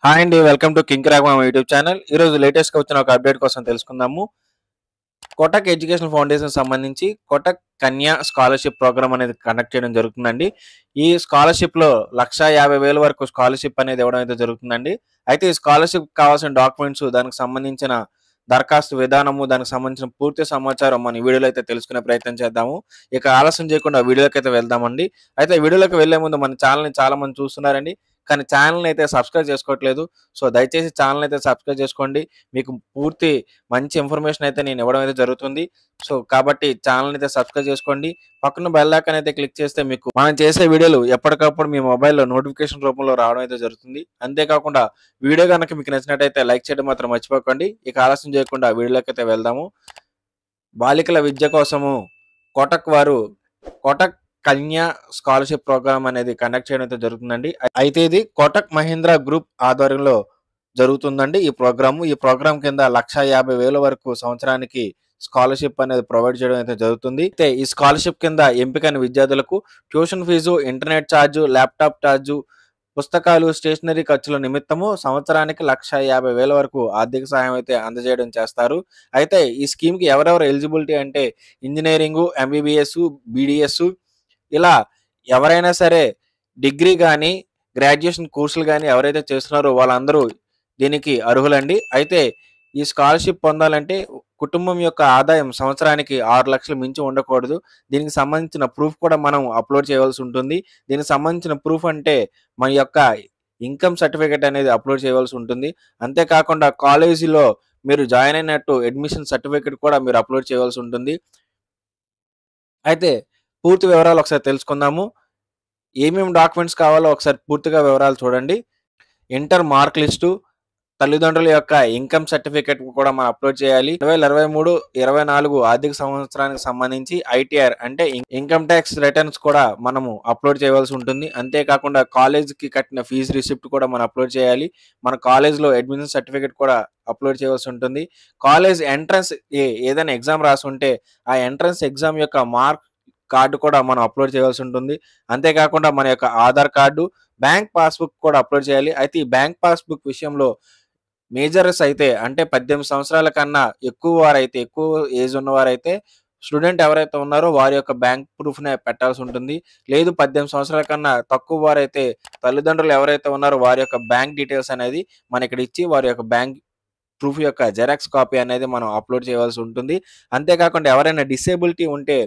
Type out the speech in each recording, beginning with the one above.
Hi అండి. Welcome to king Raghava YouTube channel. ఈరోజు లేటెస్ట్‌గా వచ్చిన ఒక అప్డేట్ కోసం తెలుసుకుందాము. కోటక్ ఎడ్యుకేషన్ ఫౌండేషన్ సంబంధించి కోటక్ కన్యా స్కాలర్‌షిప్ ప్రోగ్రామ్ అనేది కండక్ట్ చేయడం జరుగుతుందండి. ఈ స్కాలర్‌షిప్‌లో 1,50,000 వరకు స్కాలర్‌షిప్ అనేది ఇవ్వడం అయితే జరుగుతుందండి. అయితే ఈ స్కాలర్‌షిప్‌కి కావాల్సిన డాక్యుమెంట్స్, దానికి సంబంధించిన దరఖాస్తు విధానము, దానికి సంబంధించిన పూర్తి సమాచారం మన ఈ వీడియోలో అయితే తెలుసుకునే ప్రయత్నం చేద్దాము. ఇక ఆలస్యం చేయకుండా వీడియోలోకైతే వెళ్దామండి. అయితే వీడియోలోకి వెళ్ళే ముందు మన ఛానెల్‌ని చాలామంది చూస్తున్నారండి. కానీ ఛానెల్‌ని అయితే సబ్స్క్రైబ్ చేసుకోవట్లేదు. సో, దయచేసి ఛానెల్‌ని అయితే సబ్స్క్రైబ్ చేసుకోండి. మీకు పూర్తి మంచి ఇన్ఫర్మేషన్ అయితే నేను ఇవ్వడం అయితే జరుగుతుంది. సో, కాబట్టి ఛానెల్‌ని అయితే సబ్స్క్రైబ్ చేసుకోండి. పక్కన బెల్ ఐకాన్ అయితే క్లిక్ చేస్తే మీకు మనం చేసే వీడియోలు ఎప్పటికప్పుడు మీ మొబైల్‌లో నోటిఫికేషన్ రూపంలో రావడం అయితే జరుగుతుంది. అంతేకాకుండా వీడియో గనక మీకు నచ్చినట్టయితే లైక్ చేయడం మాత్రం మర్చిపోకండి. ఇక ఆలస్యం చేయకుండా వీడియోలోకైతే వెళ్దాము. బాలికల విద్య కోసము కోటక్ వారు కోటక్ కన్యా స్కాలర్‌షిప్ ప్రోగ్రామ్ అనేది కండక్ట్ చేయడం అయితే జరుగుతుందండి. అయితే ఇది కోటక్ మహీంద్రా గ్రూప్ ఆధ్వర్యంలో జరుగుతుందండి ఈ ప్రోగ్రాము. ఈ ప్రోగ్రామ్ కింద 1,50,000 వరకు సంవత్సరానికి స్కాలర్‌షిప్ అనేది ప్రొవైడ్ చేయడం అయితే జరుగుతుంది. అయితే ఈ స్కాలర్‌షిప్ కింద ఎంపికైన విద్యార్థులకు tuition fee, internet charge, laptop charge, పుస్తకాలు, స్టేషనరీ ఖర్చుల నిమిత్తము సంవత్సరానికి 1,50,000 వరకు ఆర్థిక సహాయం అయితే అందజేయడం చేస్తారు. అయితే ఈ స్కీమ్‌కి ఎవరెవరు ఎలిజిబిలిటీ అంటే ఇంజినీరింగు, ఎంబీబీఎస్, బీడీఎస్ ఇలా ఎవరైనా సరే డిగ్రీ గాని, గ్రాడ్యుయేషన్ కోర్సులు గాని ఎవరైతే చేస్తున్నారో వాళ్ళందరూ దీనికి అర్హులండి. అయితే ఈ స్కాలర్‌షిప్ పొందాలంటే కుటుంబం యొక్క ఆదాయం సంవత్సరానికి 6,00,000 మించి ఉండకూడదు. దీనికి సంబంధించిన ప్రూఫ్ కూడా మనం అప్‌లోడ్ చేయవలసి ఉంటుంది. దీనికి సంబంధించిన ప్రూఫ్ అంటే మన యొక్క ఇన్‌కమ్ సర్టిఫికేట్ అనేది అప్‌లోడ్ చేయవలసి ఉంటుంది. అంతేకాకుండా కాలేజీలో మీరు జాయిన్ అయినట్టు అడ్మిషన్ సర్టిఫికేట్ కూడా మీరు అప్‌లోడ్ చేయవలసి ఉంటుంది. అయితే పూర్తి వివరాలు ఒకసారి తెలుసుకుందాము. ఏమేమి డాక్యుమెంట్స్ కావాలో ఒకసారి పూర్తిగా వివరాలు చూడండి. ఇంటర్ మార్క్ లిస్టు, తల్లిదండ్రుల యొక్క ఇన్‌కమ్ సర్టిఫికేట్ కూడా మనం అప్‌లోడ్ చేయాలి. 2023, 24 ఆర్థిక సంవత్సరానికి సంబంధించి ఐటీఆర్ అంటే ఇన్‌కమ్ టాక్స్ రిటర్న్స్ కూడా మనము అప్‌లోడ్ చేయవలసి ఉంటుంది. అంతేకాకుండా కాలేజ్‌కి కట్టిన ఫీజ్ రిసిప్ట్ కూడా మనం అప్‌లోడ్ చేయాలి. మన కాలేజ్‌లో అడ్మిషన్ సర్టిఫికేట్ కూడా అప్‌లోడ్ చేయవలసి ఉంటుంది. కాలేజ్ ఎంట్రన్స్ ఏదైనా ఎగ్జామ్ రాసుంటే ఆ ఎంట్రన్స్ ఎగ్జామ్ యొక్క మార్క్ కార్డ్ కూడా మనం అప్‌లోడ్ చేయవలసి ఉంటుంది. అంతేకాకుండా మన యొక్క ఆధార్ కార్డు, బ్యాంక్ పాస్‌బుక్ కూడా అప్‌లోడ్ చేయాలి. అయితే ఈ బ్యాంక్ పాస్‌బుక్ విషయంలో మేజర్స్ అయితే అంటే 18 సంవత్సరాల కన్నా ఎక్కువ ఏజ్ ఉన్నవారైతే స్టూడెంట్ ఎవరైతే ఉన్నారో వారి యొక్క బ్యాంక్ ప్రూఫ్‌నే పెట్టాల్సి ఉంటుంది. లేదు 18 సంవత్సరాల కన్నా తక్కువ వారైతే తల్లిదండ్రులు ఎవరైతే ఉన్నారో వారి యొక్క బ్యాంక్ డీటెయిల్స్ అనేది మనం ఇక్కడ ఇచ్చి వారి యొక్క బ్యాంక్ ప్రూఫ్ యొక్క జెరాక్స్ కాపీ అనేది మనం అప్‌లోడ్ చేయవలసి ఉంటుంది. అంతేకాకుండా ఎవరైనా డిసేబిలిటీ ఉంటే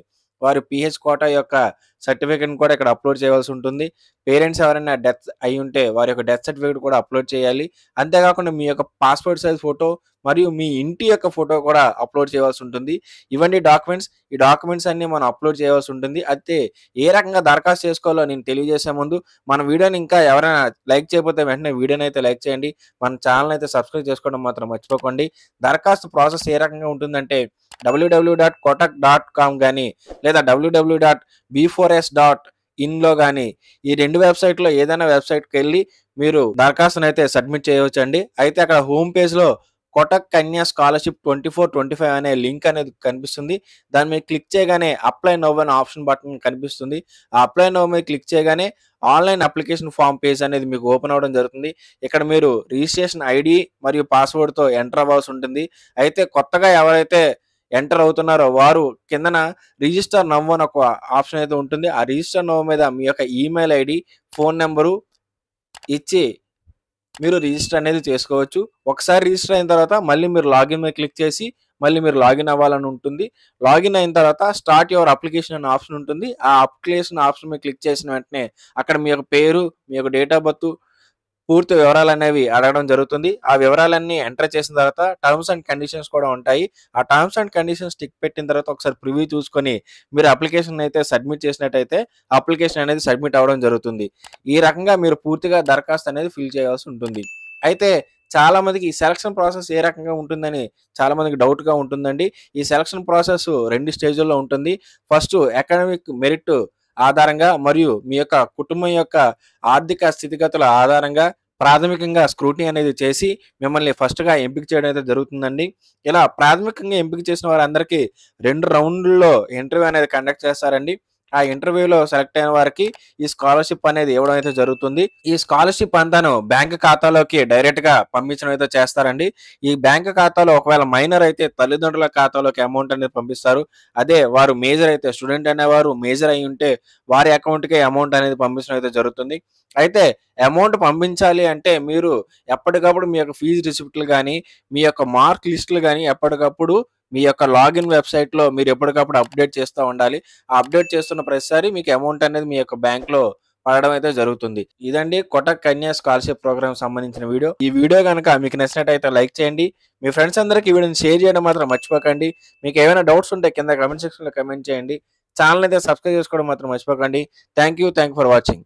వారు పీహెచ్ కోటా యొక్క సర్టిఫికేట్‌ని కూడా ఇక్కడ అప్‌లోడ్ చేయవలసి ఉంటుంది. పేరెంట్స్ ఎవరైనా డెత్ అయ్యుంటే వారి యొక్క డెత్ సర్టిఫికేట్ కూడా అప్‌లోడ్ చేయాలి. అంతేకాకుండా మీ యొక్క పాస్‌పోర్ట్ సైజ్ ఫోటో మరియు మీ ఇంటి యొక్క ఫోటో కూడా అప్‌లోడ్ చేయవలసి ఉంటుంది. ఇవండి డాక్యుమెంట్స్. ఈ డాక్యుమెంట్స్ అన్నీ మనం అప్‌లోడ్ చేయవలసి ఉంటుంది. అయితే ఏ రకంగా దరఖాస్తు చేసుకోవాలో నేను తెలియజేసే ముందు మన వీడియోని ఇంకా ఎవరైనా లైక్ చేయకపోతే వెంటనే వీడియోని అయితే లైక్ చేయండి. మన ఛానెల్‌ని అయితే సబ్స్క్రైబ్ చేసుకోవడం మాత్రం మర్చిపోకండి. దరఖాస్తు ప్రాసెస్ ఏ రకంగా ఉంటుందంటే www.kotak.com గాని లేదా www.b4s.in గాని ఈ 2 వెబ్‌సైట్‌లో ఏదైనా వెబ్‌సైట్‌కెళ్ళి మీరు దరఖాస్తునైతే సబ్మిట్ చేయవచ్చండి. అయితే అక్కడ హోమ్ పేజ్‌లో కోటక్ కన్యా స్కాలర్‌షిప్ 24, 25 అనే లింక్ అనేది కనిపిస్తుంది. దాని మీద క్లిక్ చేయగానే అప్లై నౌ అనే ఆప్షన్ బటన్ కనిపిస్తుంది. ఆ అప్లై నౌ మీద క్లిక్ చేయగానే ఆన్‌లైన్ అప్లికేషన్ ఫార్మ్ పేజ్ అనేది మీకు ఓపెన్ అవ్వడం జరుగుతుంది. ఇక్కడ మీరు రిజిస్ట్రేషన్ ఐడీ మరియు పాస్వర్డ్‌తో ఎంటర్ అవ్వాల్సి ఉంటుంది. అయితే కొత్తగా ఎవరైతే ఎంటర్ అవుతున్నారో వారు కిందన రిజిస్టర్ నౌ అని ఒక ఆప్షన్ అయితే ఉంటుంది. ఆ రిజిస్టర్ నౌ మీద మీ యొక్క ఈమెయిల్ ఐడీ, ఫోన్ నంబరు ఇచ్చి మీరు రిజిస్టర్ అనేది చేసుకోవచ్చు. ఒకసారి రిజిస్టర్ అయిన తర్వాత మళ్ళీ మీరు లాగిన్ మీద క్లిక్ చేసి మళ్ళీ మీరు లాగిన్ అవ్వాలని ఉంటుంది. లాగిన్ అయిన తర్వాత స్టార్ట్ యువర్ అప్లికేషన్ అనే ఆప్షన్ ఉంటుంది. ఆ అప్లికేషన్ ఆప్షన్ మీద క్లిక్ చేసిన వెంటనే అక్కడ మీ యొక్క పేరు, మీ యొక్క డేట్ ఆఫ్ బర్త్, పూర్తి వివరాలనేవి అడగడం జరుగుతుంది. ఆ వివరాలన్నీ ఎంటర్ చేసిన తర్వాత టర్మ్స్ అండ్ కండిషన్స్ కూడా ఉంటాయి. ఆ టర్మ్స్ అండ్ కండిషన్స్ టిక్ పెట్టిన తర్వాత ఒకసారి ప్రివ్యూ చూసుకొని మీరు అప్లికేషన్ అయితే సబ్మిట్ చేసినట్టయితే అప్లికేషన్ అనేది సబ్మిట్ అవ్వడం జరుగుతుంది. ఈ రకంగా మీరు పూర్తిగా దరఖాస్తు అనేది ఫిల్ చేయాల్సి ఉంటుంది. అయితే చాలా మందికి ఈ సెలక్షన్ ప్రాసెస్ ఏ రకంగా ఉంటుందని చాలా మందికి డౌట్‌గా ఉంటుందండి. ఈ సెలక్షన్ ప్రాసెస్ 2 స్టేజ్‌ల్లో ఉంటుంది. ఫస్ట్ అకాడమిక్ మెరిట్ ఆధారంగా మరియు మీ యొక్క కుటుంబం యొక్క ఆర్థిక స్థితిగతుల ఆధారంగా ప్రాథమికంగా స్క్రూటినీ అనేది చేసి మిమ్మల్ని ఫస్ట్‌గా ఎంపిక చేయడం అయితే జరుగుతుందండి. ఇలా ప్రాథమికంగా ఎంపిక చేసిన వారందరికీ 2 రౌండ్‌ల్లో ఇంటర్వ్యూ అనేది కండక్ట్ చేస్తారండి. ఆ ఇంటర్వ్యూలో సెలెక్ట్ అయిన వారికి ఈ స్కాలర్షిప్ అనేది ఇవ్వడం అయితే జరుగుతుంది. ఈ స్కాలర్షిప్ అంతాను బ్యాంక్ ఖాతాలోకి డైరెక్ట్ గా పంపించడం అయితే చేస్తారండి. ఈ బ్యాంక్ ఖాతాలో ఒకవేళ మైనర్ అయితే తల్లిదండ్రుల ఖాతాలోకి అమౌంట్ అనేది పంపిస్తారు. అదే వారు మేజర్ అయితే, స్టూడెంట్ అనేవారు మేజర్ అయి ఉంటే వారి అకౌంట్‌కే అమౌంట్ అనేది పంపించడం అయితే జరుగుతుంది. అయితే అమౌంట్ పంపించాలి అంటే మీరు ఎప్పటికప్పుడు మీ యొక్క ఫీజ్ రిసిప్ట్‌లు గాని, మీ యొక్క మార్క్ లిస్ట్‌లు గాని ఎప్పటికప్పుడు మీ యొక్క లాగిన్ వెబ్‌సైట్‌లో మీరు ఎప్పటికప్పుడు అప్డేట్ చేస్తా ఉండాలి. ఆ అప్డేట్ చేస్తున్న ప్రతిసారి మీకు అమౌంట్ అనేది మీ యొక్క బ్యాంక్‌లో పడడం అయితే జరుగుతుంది. ఇదండి కోటక్ కన్యా స్కాలర్‌షిప్ ప్రోగ్రామ్‌కి సంబంధించిన వీడియో. ఈ వీడియో గనుక మీకు నచ్చినట్టయితే లైక్ చేయండి. మీ ఫ్రెండ్స్ అందరికి ఈ వీడియోని షేర్ చేయడం మాత్రం మర్చిపోకండి. మీకు ఏమైనా డౌట్స్ ఉంటే కింద కామెంట్ సెక్షన్‌లో కామెంట్ చేయండి. ఛానెల్‌ని అయితే సబ్స్క్రైబ్ చేసుకోవడం మాత్రం మర్చిపోకండి. Thank you for watching.